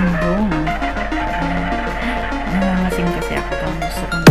sumbong. Nangangasim kasi ako pang gusto kong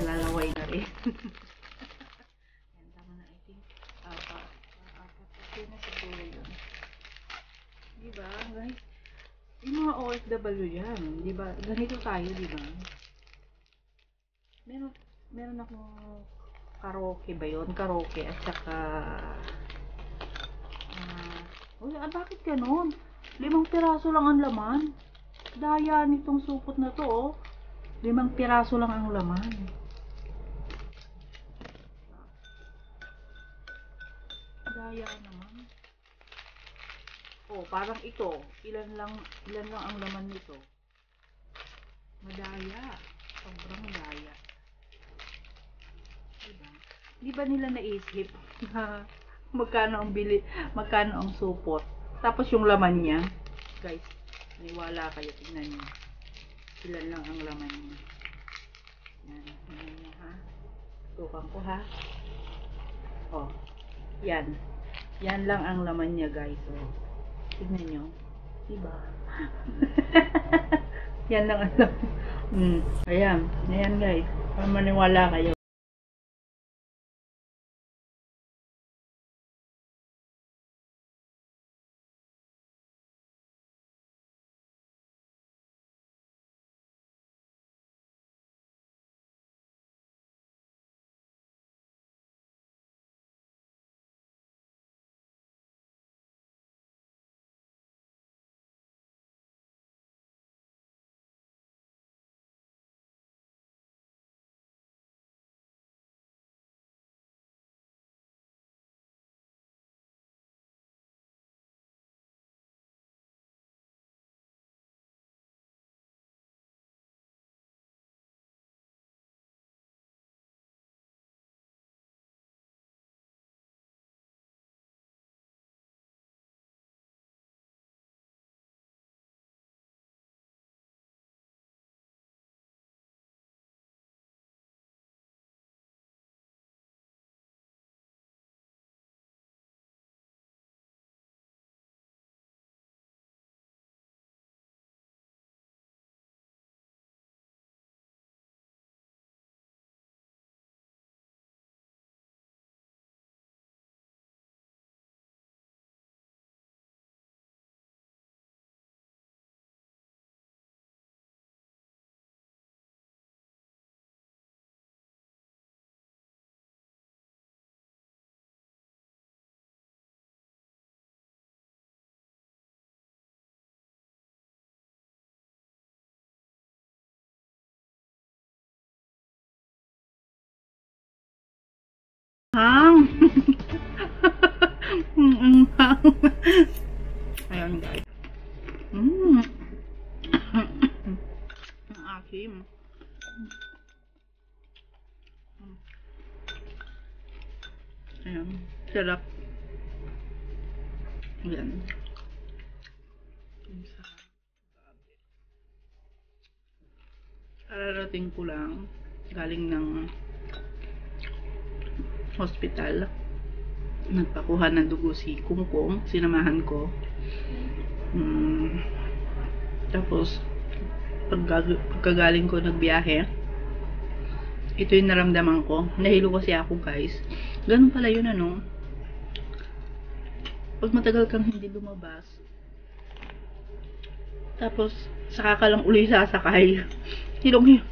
naglalaway na rin. Yan, tama na, I think. Okay na siguro yun. Diba, guys? Yung mga OFW yan, diba? Ganito tayo, diba? Meron akong karaoke ba yun? Karaoke at saka bakit ganon? 5 piraso lang ang laman. Daya nitong supot na to, oh. 5 piraso lang ang laman. Daya naman. Oh, parang ito. Ilan lang ang laman nito. Madaya. Sobrang daya. Diba? Di ba nila naisip na magkano ang supot? Tapos yung laman niya, guys, niwala kayo, tingnan niyo. Ilan lang ang laman niya. Yan, tingnan niyo ha. Tukan ko ha. Oh, yan. Yan lang ang laman niya, guys. Oh, tingnan niyo. Diba? Yan lang ang laman. Ayan. Ayan, guys. Para maniwala kayo. Hang! Ang hang! Ayan, guys. Ang asim. Ayan. Sarap. Ayan. Kararating ko lang. Galing ng hospital. Nagpakuha ng dugo si Kungkong. Sinamahan ko. Tapos, pagkagaling ko nagbiyahe, ito yung naramdaman ko. Nahilo kasi ako, guys. Ganun pala yun, ano. Pag matagal kang hindi lumabas, tapos, saka ka lang uli sasakay. Hilong,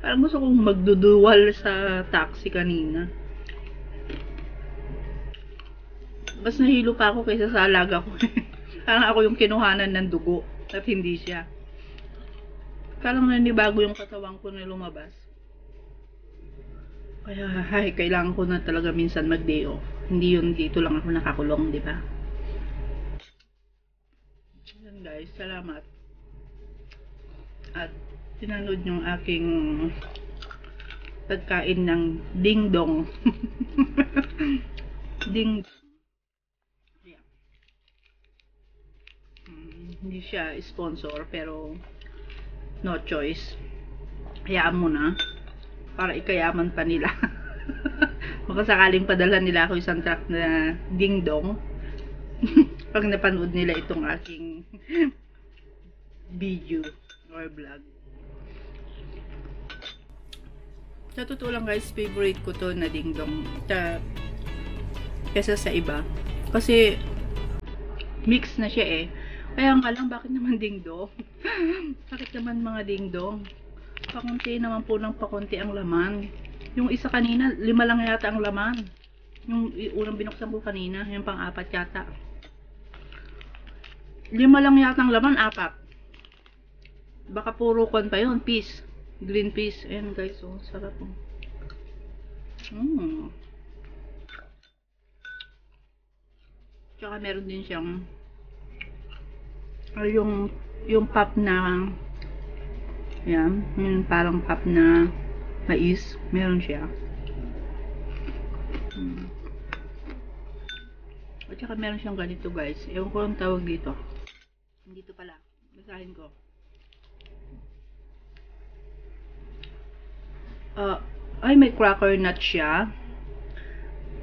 parang gusto kong magduduwal sa taxi kanina. Mas nahilo pa ako kaysa sa alaga ko. Parang ako yung kinuhanan ng dugo at hindi siya. Parang nanibago yung katawan ko na lumabas. Kaya, kailangan ko na talaga minsan mag-day off. Hindi yun, dito lang ako nakakulong, di ba? Yan, guys, salamat. At tinanood yung aking pagkain ng ding-dong. Ding. Yeah. Hindi siya sponsor, pero no choice. Hayaan mo na. Para ikayaman pa nila. Baka sakaling padala nila ako isang truck na ding-dong. Pag napanood nila itong aking video or vlog. Sa totoo lang, guys, favorite ko to na ding-dong. Kesa sa iba. Kasi mix na siya eh. Kaya nga lang, bakit naman ding-dong? Bakit naman mga ding-dong? Pakunti naman po ng pakunti ang laman. Yung isa kanina, 5 lang yata ang laman. Yung unang binuksan ko kanina, yung pang-4 yata. 5 lang yata ang laman, 4. Baka puro kon pa yun, peas. Green peas. Ayan, guys, oh, sarap po. Tsaka meron din siyang yung pop na, yan, yung parang pop na mais, meron siya. At At saka meron siyang ganito guys. Ewan ko ang tawag dito. Dito pala. Basahin ko. Ay, may cracker nuts siya.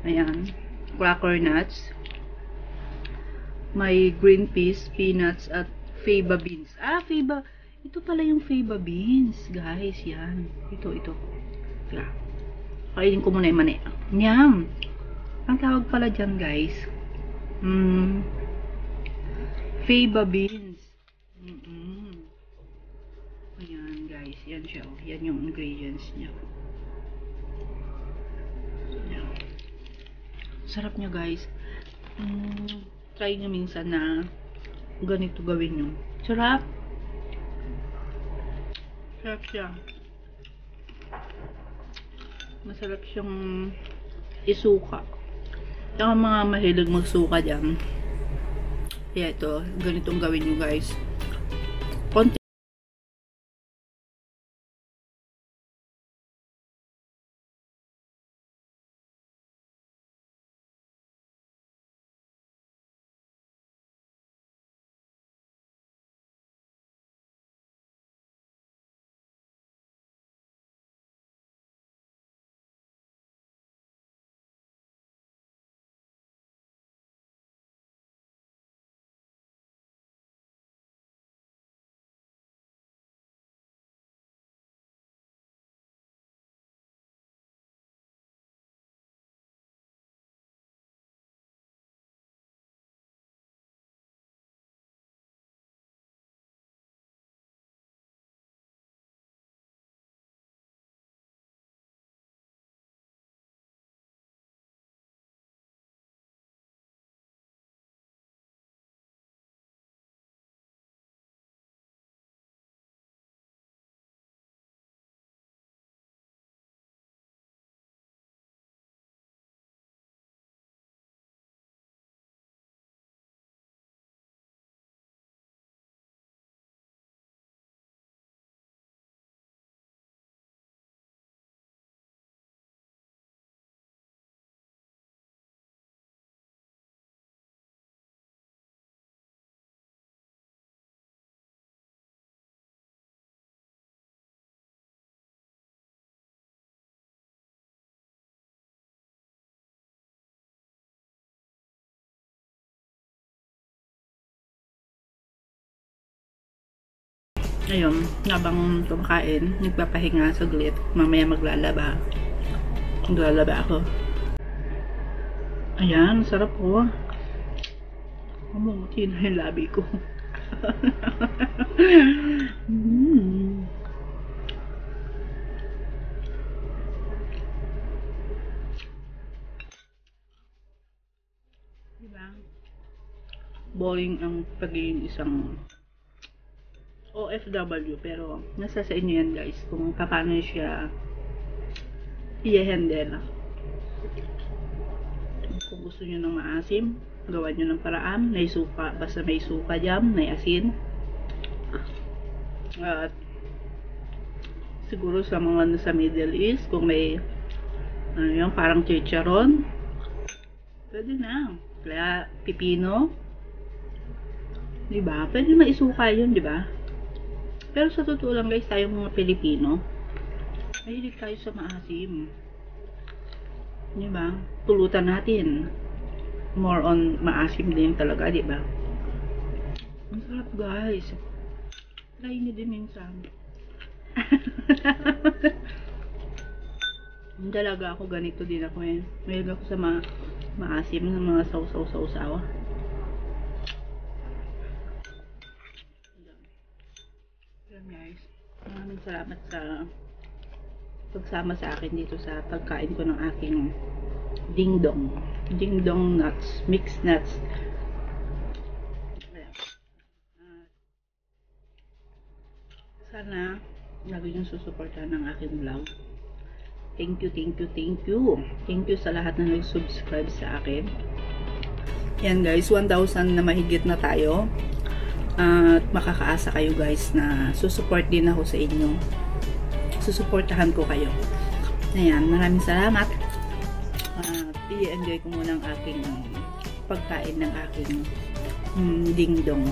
Ayan. Cracker nuts. May green peas, peanuts, at faba beans. Faba. Ito pala yung faba beans. Guys, yan. Ito. Tira. Kainin ko muna yung mani. Yum. Ang tawag pala dyan, guys. Faba beans. Ayan, guys. Yan siya. Yan yung ingredients niya. Yan. Sarap niya, guys. Try nyo minsan na ganito gawin nyo. Sarap. Sarap siya. Masarap siyang isuka. Saka mga mahilig magsuka dyan. Kaya ito, ganitong gawin nyo guys. Konti. Ayun, habang kumakain, nagpapahinga saglit. Mamaya maglalaba. Maglalaba ako. Ayan, sarap po. Mamuti na yung labi ko. Diba? Boring ang pagiging isang OFW, pero nasa sa inyo yan guys kung paano siya i-handle. Kung gusto nyo ng maasim, gawan nyo ng paraan. May suka, basta may suka dyan, may asin. At siguro sa mga nasa Middle East, kung may ano yun, parang chicharon, pwede na. Kaya pipino, diba? Pwede maisuka yun, diba? Pero sa totoo lang guys, tayong mga Pilipino, mahilig tayo sa maasim. Diba? Tulutan natin. More on maasim din talaga, diba? Ang sarap guys. Try nyo din minsan. Talaga ako, ganito din ako eh. Mahilig ako sa maasim ng mga sausaw-sausaw. Guys, maraming salamat sa pagsama sa akin dito sa pagkain ko ng aking ding dong nuts, mixed nuts. Sana lagi niyong susuportahan ng aking vlog. Thank you sa lahat na nag-subscribe sa akin. Yan guys, 1,000 na mahigit na tayo. At makakaasa kayo guys na susupport din ako sa inyo. Susuportahan ko kayo. Ayan, maraming salamat. I-enjoy ko muna ang aking pagkain ng aking dingdong.